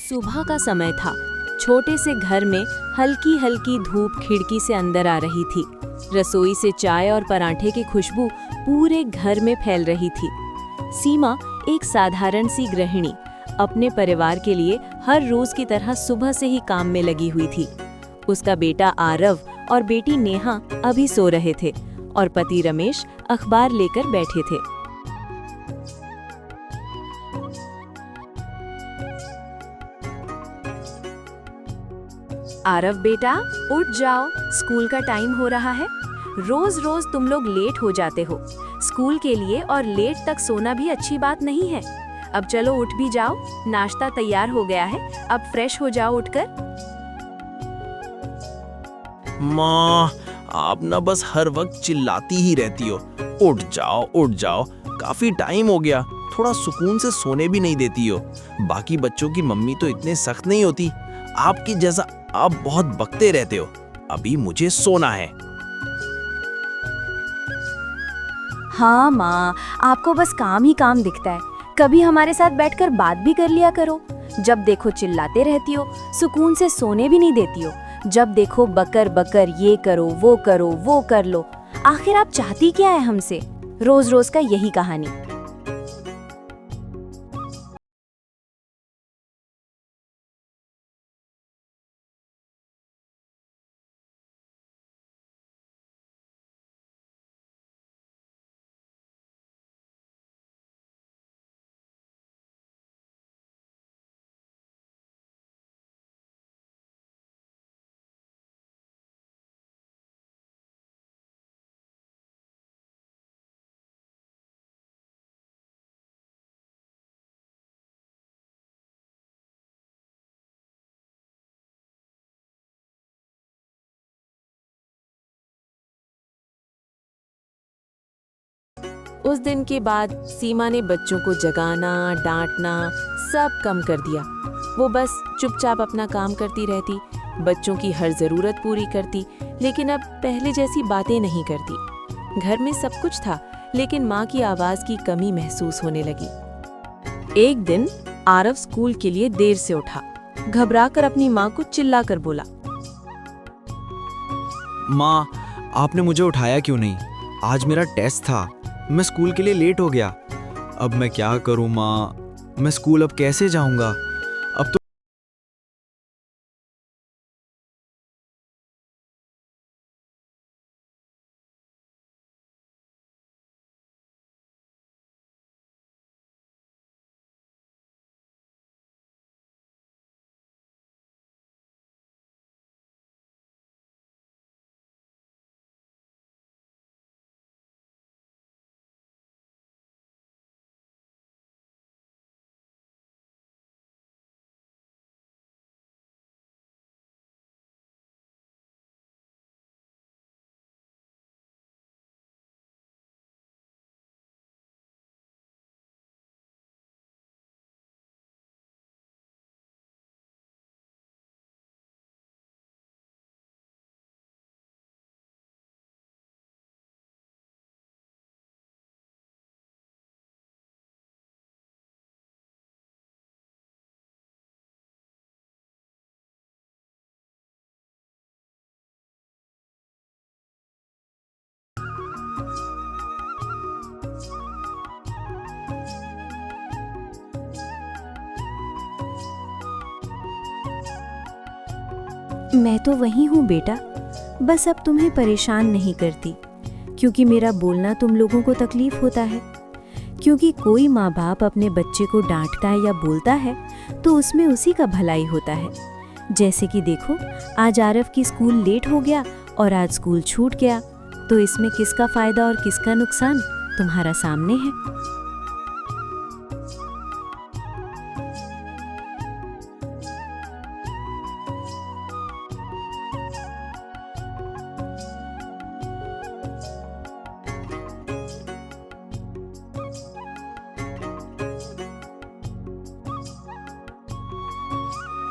सुबह का समय था। छोटे से घर में हल्की हल्की धूप खिड़की से अंदर आ रही थी। रसोई से चाय और पराठे की खुशबू पूरे घर में फैल रही थी। सीमा एक साधारण सी गृहिणी अपने परिवार के लिए हर रोज की तरह सुबह से ही काम में लगी हुई थी। उसका बेटा आरव और बेटी नेहा अभी सो रहे थे और पति रमेश अखबार लेकर बैठे थे। आरव बेटा, उठ जाओ, स्कूल का टाइम हो रहा है। रोज रोज तुम लोग लेट हो जाते हो स्कूल के लिए, और लेट तक सोना भी अच्छी बात नहीं है। अब चलो उठ भी जाओ, नाश्ता तैयार हो गया है, अब फ्रेश हो जाओ उठकर। माँ, आप ना बस हर वक्त चिल्लाती ही रहती हो, उठ जाओ उठ जाओ। काफी टाइम हो गया, थोड़ा सुकून से सोने भी नहीं देती हो। बाकी बच्चों की मम्मी तो इतने सख्त नहीं होती, आपकी जैसा आप बहुत बकते रहते हो। अभी मुझे सोना है। हाँ माँ, आपको बस काम ही काम दिखता है। कभी हमारे साथ बैठकर बात भी कर लिया करो। जब देखो चिल्लाते रहती हो, सुकून से सोने भी नहीं देती हो। जब देखो बकर बकर, ये करो वो कर लो। आखिर आप चाहती क्या है हमसे? रोज रोज का यही कहानी। उस दिन के बाद सीमा ने बच्चों को जगाना, डांटना सब कम कर दिया। वो बस चुपचाप अपना काम करती रहती, बच्चों की हर जरूरत पूरी करती, लेकिन अब पहले जैसी बातें नहीं करती। घर में सब कुछ था, लेकिन माँ की आवाज की कमी महसूस होने लगी। एक दिन आरव स्कूल के लिए देर से उठा। घबराकर अपनी माँ को चिल्लाकर बोला, माँ, आपने मुझे उठाया क्यों नहीं? आज मेरा टेस्ट था, मैं स्कूल के लिए लेट हो गया। अब मैं क्या करूँ माँ? मैं स्कूल अब कैसे जाऊँगा? अब तो मैं तो वही हूँ बेटा, बस अब तुम्हें परेशान नहीं करती, क्योंकि मेरा बोलना तुम लोगों को तकलीफ होता है। क्योंकि कोई माँ बाप अपने बच्चे को डांटता है या बोलता है तो उसमें उसी का भलाई होता है। जैसे कि देखो, आज आरव की स्कूल लेट हो गया और आज स्कूल छूट गया, तो इसमें किसका फायदा और किसका नुकसान तुम्हारा सामने है।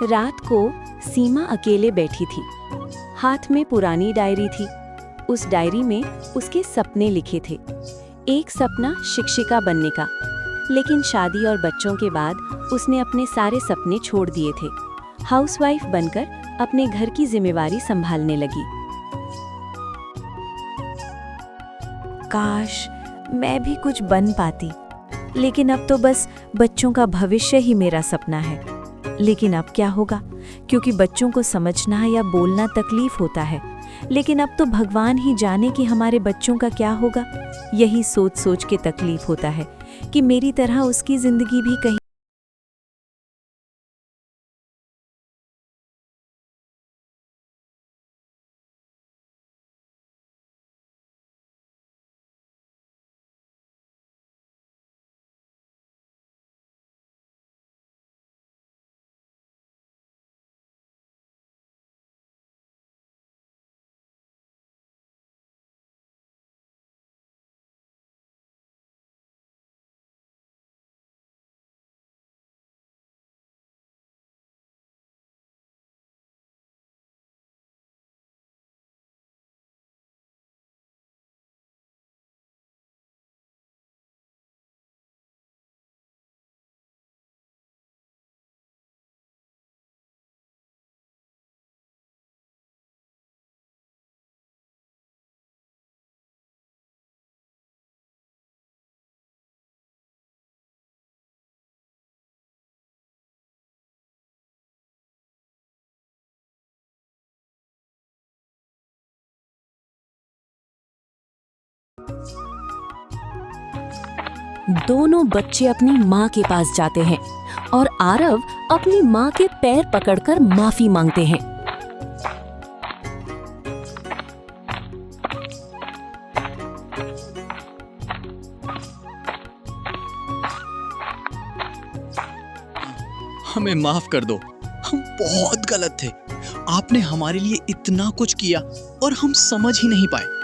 रात को सीमा अकेले बैठी थी। हाथ में पुरानी डायरी थी। उस डायरी में उसके सपने लिखे थे। एक सपना शिक्षिका बनने का, लेकिन शादी और बच्चों के बाद उसने अपने सारे सपने छोड़ दिए थे। हाउसवाइफ बनकर अपने घर की जिम्मेवारी संभालने लगी। काश मैं भी कुछ बन पाती, लेकिन अब तो बस बच्चों का भविष्य ही मेरा सपना है। लेकिन अब क्या होगा, क्योंकि बच्चों को समझना या बोलना तकलीफ होता है। लेकिन अब तो भगवान ही जाने कि हमारे बच्चों का क्या होगा। यही सोच सोच के तकलीफ होता है कि मेरी तरह उसकी जिंदगी भी कहीं। दोनों बच्चे अपनी माँ के पास जाते हैं और आरव अपनी माँ के पैर पकड़कर माफी मांगते हैं। हमें माफ कर दो, हम बहुत गलत थे। आपने हमारे लिए इतना कुछ किया और हम समझ ही नहीं पाए।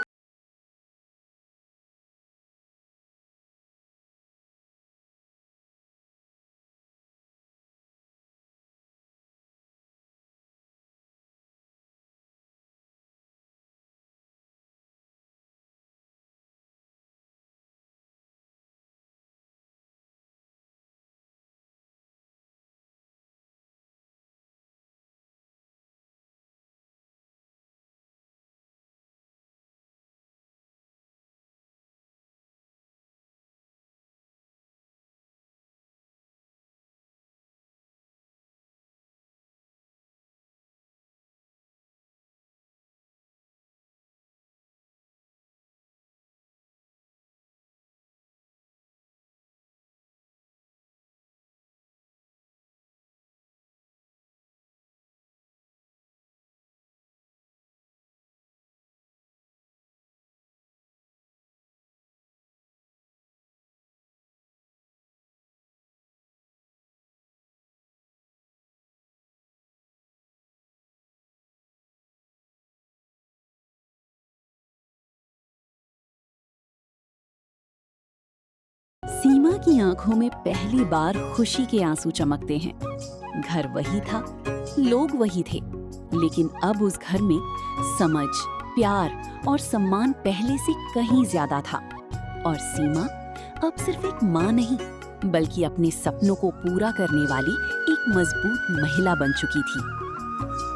सीमा की आंखों में पहली बार खुशी के आंसू चमकते हैं। घर वही था, लोग वही थे, लेकिन अब उस घर में समझ, प्यार और सम्मान पहले से कहीं ज्यादा था। और सीमा अब सिर्फ एक माँ नहीं, बल्कि अपने सपनों को पूरा करने वाली एक मजबूत महिला बन चुकी थी।